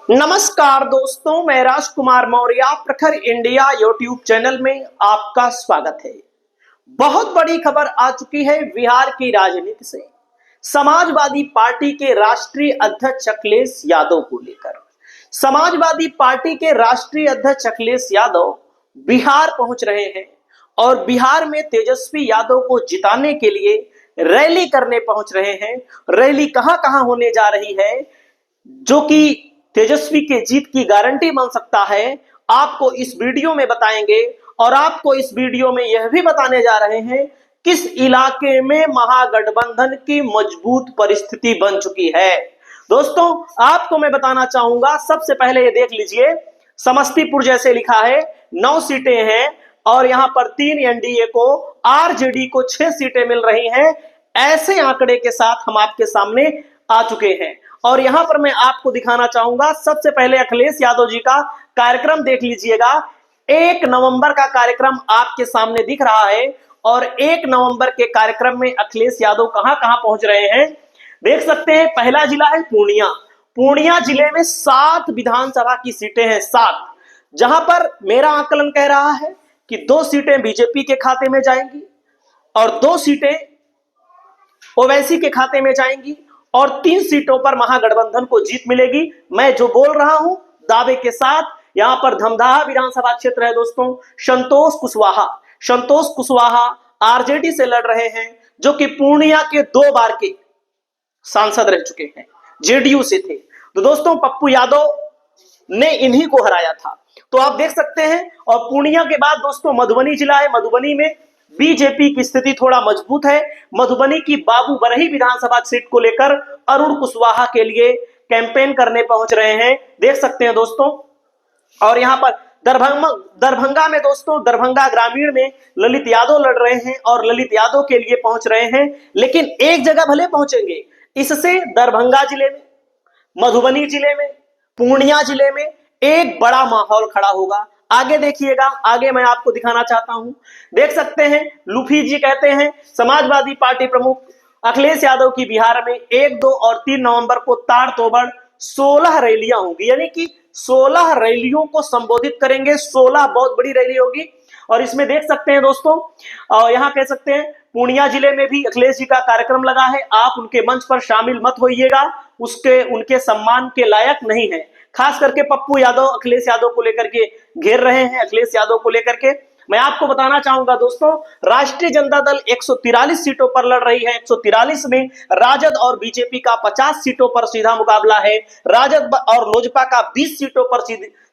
नमस्कार दोस्तों, मैं राजकुमार मौर्य प्रखर इंडिया यूट्यूब चैनल में आपका स्वागत है। बहुत बड़ी खबर आ चुकी है बिहार की राजनीति से। समाजवादी पार्टी के राष्ट्रीय अध्यक्ष अखिलेश यादव को लेकर समाजवादी पार्टी के राष्ट्रीय अध्यक्ष अखिलेश यादव बिहार पहुंच रहे हैं और बिहार में तेजस्वी यादव को जिताने के लिए रैली करने पहुंच रहे हैं। रैली कहां कहां होने जा रही है जो कि तेजस्वी के जीत की गारंटी बन सकता है, आपको इस वीडियो में बताएंगे। और आपको इस वीडियो में यह भी बताने जा रहे हैं किस इलाके में महागठबंधन की मजबूत परिस्थिति बन चुकी है। दोस्तों, आपको मैं बताना चाहूंगा, सबसे पहले ये देख लीजिए, समस्तीपुर जैसे लिखा है 9 सीटें हैं और यहां पर 3 एनडीए को, आरजेडी को 6 सीटें मिल रही हैं। ऐसे आंकड़े के साथ हम आपके सामने आ चुके हैं और यहां पर मैं आपको दिखाना चाहूंगा। सबसे पहले अखिलेश यादव जी का कार्यक्रम देख लीजिएगा। 1 नवंबर का कार्यक्रम आपके सामने दिख रहा है और 1 नवंबर के कार्यक्रम में अखिलेश यादव कहां कहां पहुंच रहे हैं देख सकते हैं। पहला जिला है पूर्णिया। पूर्णिया जिले में 7 विधानसभा की सीटें हैं, 7, जहां पर मेरा आकलन कह रहा है कि 2 सीटें बीजेपी के खाते में जाएंगी और 2 सीटें ओवैसी के खाते में जाएंगी और 3 सीटों पर महागठबंधन को जीत मिलेगी। मैं जो बोल रहा हूं दावे के साथ। यहां पर धमदाहा विधानसभा क्षेत्र है दोस्तों। संतोष कुशवाहा आरजेडी से लड़ रहे हैं, जो कि पूर्णिया के 2 बार के सांसद रह चुके हैं, जेडीयू से थे। तो दोस्तों, पप्पू यादव ने इन्हीं को हराया था, तो आप देख सकते हैं। और पूर्णिया के बाद दोस्तों मधुबनी जिला है। मधुबनी में बीजेपी की स्थिति थोड़ा मजबूत है। मधुबनी की बाबू बरही विधानसभा सीट को लेकर अरुण कुशवाहा के लिए कैंपेन करने पहुंच रहे हैं, देख सकते हैं दोस्तों। और यहां पर दरभंगा में दोस्तों, दरभंगा ग्रामीण में ललित यादव लड़ रहे हैं और ललित यादव के लिए पहुंच रहे हैं, लेकिन एक जगह भले पहुंचेंगे। इससे दरभंगा जिले में, मधुबनी जिले में, पूर्णिया जिले में एक बड़ा माहौल खड़ा होगा। आगे देखिएगा, आगे मैं आपको दिखाना चाहता हूं। देख सकते हैं, लूफी जी कहते हैं समाजवादी पार्टी प्रमुख अखिलेश यादव की बिहार में 1, 2 और 3 नवंबर को ताड़-तोड़ 16 रैलियां होंगी, यानी कि 16 रैलियों को संबोधित करेंगे। 16 बहुत बड़ी रैली होगी। और इसमें देख सकते हैं दोस्तों, और यहां कह सकते हैं पूर्णिया जिले में भी अखिलेश जी का कार्यक्रम लगा है। आप उनके मंच पर शामिल मत होइएगा, उनके सम्मान के लायक नहीं है। खास करके पप्पू यादव अखिलेश यादव को लेकर के घेर रहे हैं। अखिलेश यादव को लेकर के मैं आपको बताना चाहूंगा दोस्तों, राष्ट्रीय जनता दल 143 सीटों पर लड़ रही है। 143 में राजद और बीजेपी का 50 सीटों पर सीधा मुकाबला है। राजद और लोजपा का 20 सीटों पर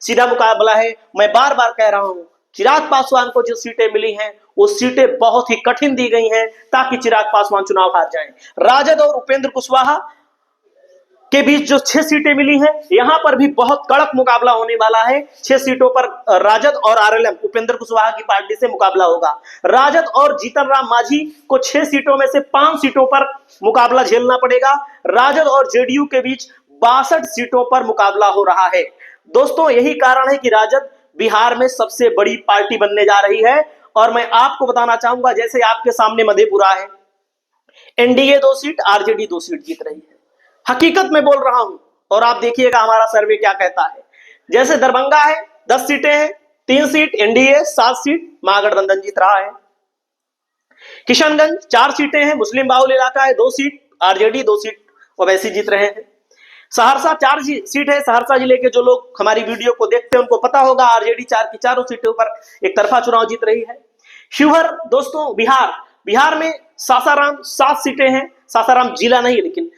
सीधा मुकाबला है। मैं बार बार कह रहा हूं, चिराग पासवान को जो सीटें मिली हैं वो सीटें बहुत ही कठिन दी गई हैं ताकि चिराग पासवान चुनाव हार जाएं। राजद और उपेंद्र कुशवाहा के बीच जो 6 सीटें मिली हैं, यहां पर भी बहुत कड़क मुकाबला होने वाला है। 6 सीटों पर राजद और आरएलएम उपेंद्र कुशवाहा की पार्टी से मुकाबला होगा। राजद और जीतन राम मांझी को 6 सीटों में से 5 सीटों पर मुकाबला झेलना पड़ेगा। राजद और जेडीयू के बीच 62 सीटों पर मुकाबला हो रहा है। दोस्तों, यही कारण है कि राजद बिहार में सबसे बड़ी पार्टी बनने जा रही है। और मैं आपको बताना चाहूंगा, जैसे आपके सामने मधेपुरा है, एनडीए 2 सीट, आरजेडी 2 सीट जीत रही है। हकीकत में बोल रहा हूं और आप देखिएगा हमारा सर्वे क्या कहता है। जैसे दरभंगा है, 10 सीटें हैं, 3 सीट एनडीए, 7 सीट महागठबंधन जीत रहा है। किशनगंज 4 सीटें हैं, मुस्लिम बाहुल इलाका है, 2 सीट आरजेडी, 2 सीट ओवैसी जीत रहे हैं। सहरसा 4 सीट है। सहरसा जिले के जो लोग हमारी वीडियो को देखते हैं उनको पता होगा, आरजेडी 4 की चारों सीटों पर एक तरफा चुनाव जीत रही है। शिवहर दोस्तों, बिहार में सासाराम 7 सीटें हैं। सासाराम जिला नहीं लेकिन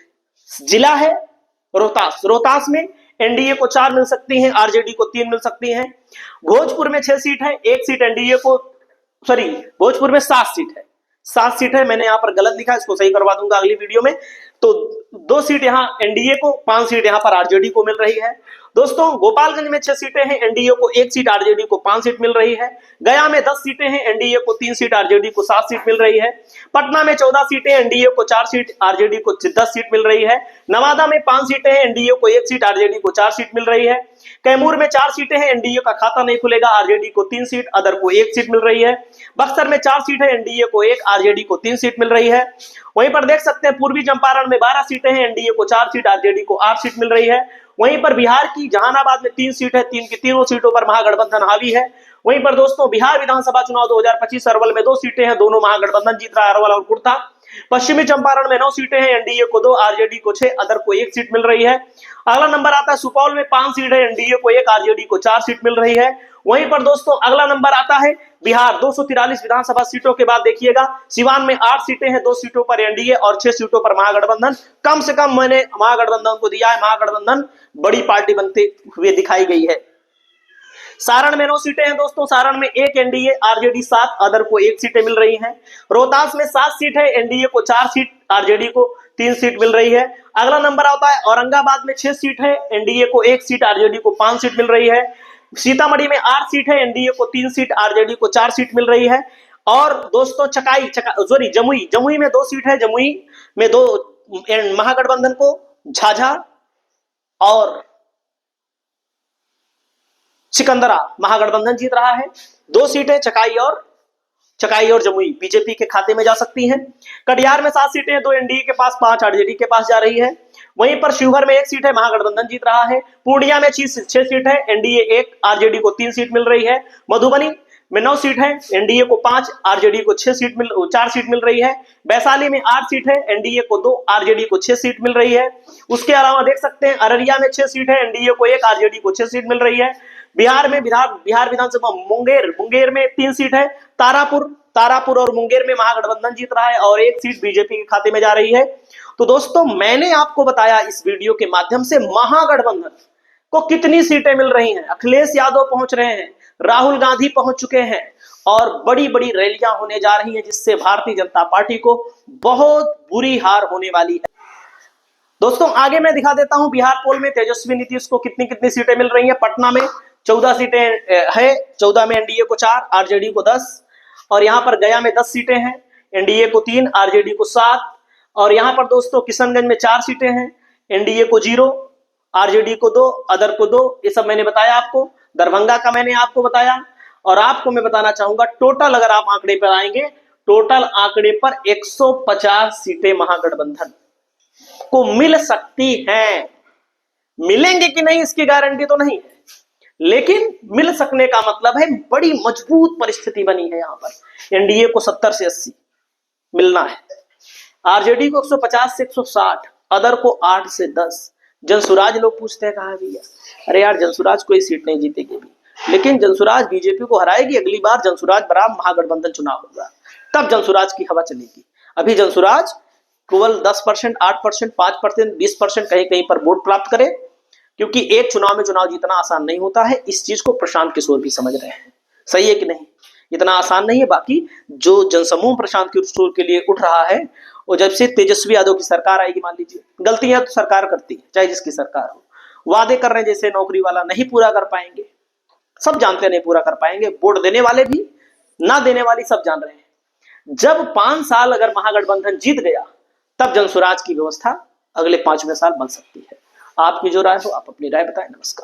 जिला है। रोहतास में एनडीए को 4 मिल सकती हैं, आरजेडी को 3 मिल सकती हैं। भोजपुर में 6 सीट है, 1 सीट एनडीए को, भोजपुर में 7 सीट है। 7 सीट है, मैंने यहां पर गलत लिखा, इसको सही करवा दूंगा अगली वीडियो में। तो 2 सीट यहां एनडीए को, 5 सीट यहां पर आरजेडी को मिल रही है। दोस्तों, गोपालगंज में 6 सीटें हैं, एनडीए को 1 सीट, आरजेडी को 5 सीट मिल रही है। गया में 10 सीटें हैं, एनडीए को 3 सीट, आरजेडी को 7 सीट मिल रही है। पटना में 14 सीटें, एनडीए को 4 सीट, आरजेडी को 10 सीट मिल रही है। नवादा में 5 सीटें हैं, एनडीए को 1 सीट, आरजेडी को 4 सीट मिल रही है। कैमूर में 4 सीटें हैं, एनडीए का खाता नहीं खुलेगा, आरजेडी को 3 सीट, अदर को 1 सीट मिल रही है। बक्सर में 4 सीट है, एनडीए को 1, आरजेडी को 3 सीट मिल रही है। वहीं पर देख सकते हैं पूर्वी चंपारण में 12 सीटें हैं, एनडीए को 4 सीट, आरजेडी को 8 सीट मिल रही है। वहीं पर बिहार की जहानाबाद में 3 सीट है, 3 की तीनों सीटों पर महागठबंधन हावी है। वहीं पर दोस्तों बिहार विधानसभा चुनाव 2025 अरवल में 2 सीटें हैं, दोनों महागठबंधन जीत रहा है, अरवल और कुर्था। पश्चिमी चंपारण में 9 सीटें हैं, एनडीए को 2, आरजेडी को 6, अदर को 1 सीट मिल रही है। अगला नंबर आता है सुपौल में 5 सीट है, एनडीए को 1, आरजेडी को 4 सीट मिल रही है। वहीं पर दोस्तों अगला नंबर आता है बिहार 243 विधानसभा सीटों के बाद देखिएगा सिवान में 8 सीटें हैं, 2 सीटों पर एनडीए और 6 सीटों पर महागठबंधन। कम से कम मैंने महागठबंधन को दिया है, महागठबंधन बड़ी पार्टी बनते हुए दिखाई गई है। सारण में 9 सीटें हैं दोस्तों, सारण में 1 एनडीए, आरजेडी 7, अदर को 1 सीटें मिल रही हैं। रोहतास में 7 सीट है, एनडीए को 4 सीट, आरजेडी को 3 सीट मिल रही है। अगला नंबर आता है औरंगाबाद में 6 सीट है, एनडीए को 1 सीट, आरजेडी को 5 सीट मिल रही है। सीतामढ़ी में 8 सीट है, एनडीए को 3 सीट, आरजेडी को 4 सीट मिल रही है। और दोस्तों जमुई में 2 सीट है, जमुई में 2 महागठबंधन को झाझा और सिकंदरा महागठबंधन जीत रहा है। 2 सीटें चकाई और जमुई बीजेपी के खाते में जा सकती हैं। कटिहार में 7 सीटें हैं, 2 एनडीए के पास, 5 आरजेडी के पास जा रही है। वहीं पर शिवहर में 1 सीट है, महागठबंधन जीत रहा है। पूर्णिया में 6 सीट है, एनडीए 1, आरजेडी को 3 सीट मिल रही है। मधुबनी में 9 सीट है, एनडीए को 5, आरजेडी को 4 सीट मिल रही है। वैशाली में 8 सीट है, एनडीए को 2, आरजेडी को 6 सीट मिल रही है। उसके अलावा देख सकते हैं अररिया में 6 सीट है, एनडीए को 1, आरजेडी को 6 सीट मिल रही है। बिहार विधानसभा मुंगेर में 3 सीट है, तारापुर और मुंगेर में महागठबंधन जीत रहा है और 1 सीट बीजेपी के खाते में जा रही है। तो दोस्तों मैंने आपको बताया इस वीडियो के माध्यम से महागठबंधन को कितनी सीटें मिल रही हैं। अखिलेश यादव पहुंच रहे हैं, राहुल गांधी पहुंच चुके हैं और बड़ी बड़ी रैलियां होने जा रही हैं, जिससे भारतीय जनता पार्टी को बहुत बुरी हार होने वाली है। दोस्तों आगे मैं दिखा देता हूं बिहार पोल में तेजस्वी नीतीश को कितनी कितनी सीटें मिल रही हैं। पटना में 14 सीटें है, 14 में एनडीए को 4, आरजेडी को 10। और यहां पर गया में 10 सीटें हैं, एनडीए को 3, आरजेडी को 7। और यहां पर दोस्तों किशनगंज में 4 सीटें हैं, एनडीए को 0, आरजेडी को 2, अदर को 2। ये सब मैंने बताया आपको। दरभंगा का मैंने आपको बताया। और आपको मैं बताना चाहूंगा टोटल अगर आप आंकड़े पर आएंगे, टोटल आंकड़े पर 150 सीटें महागठबंधन को मिल सकती हैं। मिलेंगे कि नहीं इसकी गारंटी तो नहीं है, लेकिन मिल सकने का मतलब है बड़ी मजबूत परिस्थिति बनी है। यहां पर एनडीए को 70 से 80 मिलना है, आरजेडी को 150 से 160, अदर को 8 से 10। जनसुराज लोग पूछते हैं कहां भैया, अरे यार जनसुराज कोई सीट नहीं जीतेगी भी, लेकिन जनसुराज बीजेपी को हराएगी। अगली बार जनसुराज बराबर महागठबंधन चुनाव होगा, तब जनसुराज की हवा चलेगी। अभी जनसुराज केवल 10%, 8%, 5%, 20% कहीं कहीं पर वोट प्राप्त करे, क्योंकि एक चुनाव में चुनाव जीतना आसान नहीं होता है। इस चीज को प्रशांत किशोर भी समझ रहे हैं, सही है कि नहीं, इतना आसान नहीं है। बाकी जो जनसमूह प्रशांत किशोर के लिए उठ रहा है, और जब से तेजस्वी यादव की सरकार आएगी, मान लीजिए गलतियां तो सरकार करती है, चाहे जिसकी सरकार हो, वादे कर रहे हैं जैसे नौकरी वाला, नहीं पूरा कर पाएंगे, सब जानते हैं नहीं पूरा कर पाएंगे। वोट देने वाले भी, ना देने वाली सब जान रहे हैं। जब 5 साल अगर महागठबंधन जीत गया, तब जनसुराज की व्यवस्था अगले 5वें साल बन सकती है। आपकी जो राय हो आप अपनी राय बताएं। नमस्कार।